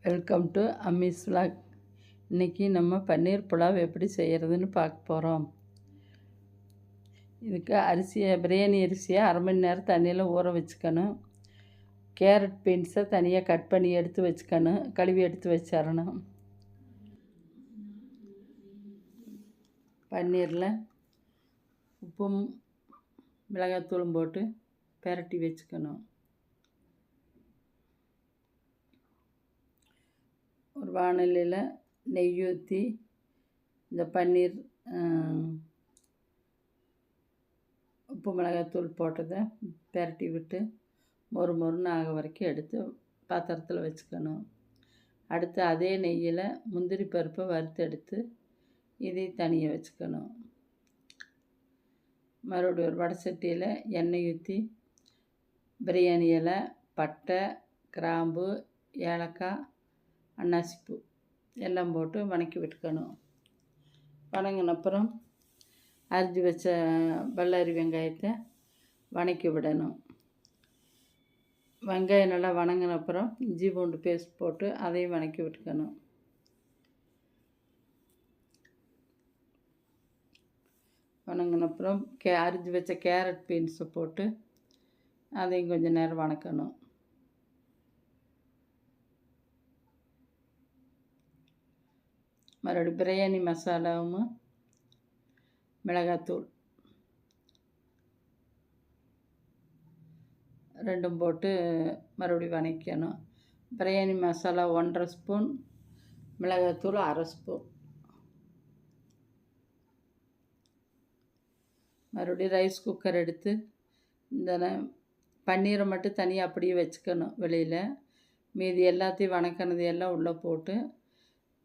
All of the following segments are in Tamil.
Welcome to அம்மிஸ் vlog. இன்றைக்கி நம்ம பன்னீர் புலாவ் எப்படி செய்கிறதுன்னு பார்க்க போகிறோம். இதுக்கு பிரியாணி அரிசியை அரை மணி நேரம் தண்ணியில் ஊற வச்சுக்கணும். கேரட் பீன்ஸை தனியாக கட் பண்ணி எடுத்து வச்சுக்கணும், கழுவி எடுத்து வச்சிடணும். பன்னீரில் உப்பும் மிளகாத்தூளும் போட்டு பெரட்டி வச்சுக்கணும். ஒரு வாணலியில் நெய் ஊற்றி இந்த பன்னீர் உப்பு மிளகாத்தூள் போட்டதை பெரட்டி விட்டு மொறுன்னு ஆக வரைக்கும் எடுத்து பாத்திரத்தில் வச்சுக்கணும். அடுத்து அதே நெய்யில் முந்திரி பருப்பை வறுத்து எடுத்து இதை தனியாக வச்சுக்கணும். மறுபடியும் ஒரு வடை சட்டியில் எண்ணெய் ஊற்றி பிரியாணி இலை, பட்டை, கிராம்பு, ஏலக்காய், அன்னாசிப்பூ எல்லாம் போட்டு வணக்கி விட்டுக்கணும். வணங்கின அப்புறம் அரிஞ்சு வச்ச பல்லாரி வெங்காயத்தை வணக்கி விடணும். வெங்காயம் நல்லா வணங்கின அப்புறம் இஞ்சி பூண்டு பேஸ்ட் போட்டு அதையும் வணக்கி விட்டுக்கணும். வணங்கின அப்புறம் அரிஞ்சு வச்ச கேரட் பீன்ஸை போட்டு அதையும் கொஞ்சம் நேரம் வணக்கணும். மறுபடியும் பிரியாணி மசாலாவும் மிளகாத்தூள் ரெண்டும் போட்டு மறுபடியும் வணக்கணும். பிரியாணி மசாலா 1.5 ஸ்பூன், மிளகாத்தூள் 1/2 ஸ்பூன். மறுபடியும் ரைஸ் குக்கர் எடுத்து இந்த பன்னீரை மட்டும் தனியாக அப்படியே வச்சுக்கணும் வெளியில். மீதி எல்லாத்தையும் வணக்கினது எல்லாம் உள்ளே போட்டு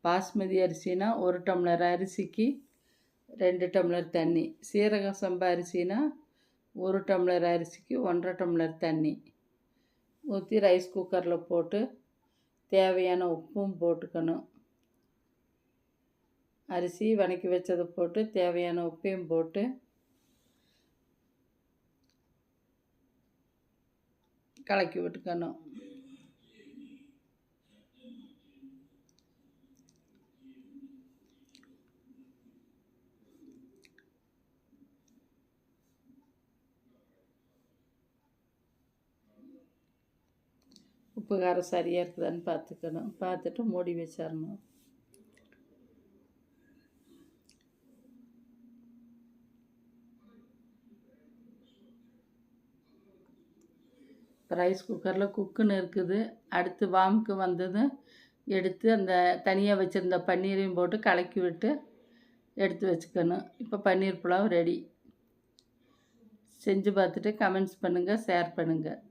பாஸ்மதி அரிசினா 1 டம்ளர் அரிசிக்கு 2 டம்ளர் தண்ணி, சீரக சம்பா அரிசினா 1 டம்ளர் அரிசிக்கு 1.5 டம்ளர் தண்ணி ஊற்றி ரைஸ் குக்கரில் போட்டு தேவையான உப்பும் போட்டுக்கணும். அரிசி வணக்கி வச்சதை போட்டு தேவையான உப்பையும் போட்டு கலக்கி விட்டுக்கணும். உப்பு காரம் சரியாக இருக்குதான்னு பார்த்துக்கணும். பார்த்துட்டு மூடி வச்சிடணும். ரைஸ் குக்கரில் குக்குன்னு இருக்குது. அடுத்து வாமுக்கு வந்ததும் எடுத்து அந்த தனியாக வச்சுருந்த பன்னீரையும் போட்டு கலக்கி விட்டு எடுத்து வச்சுக்கணும். இப்போ பன்னீர் புலாவ் ரெடி. செஞ்சு பார்த்துட்டு கமெண்ட்ஸ் பண்ணுங்கள், ஷேர் பண்ணுங்கள்.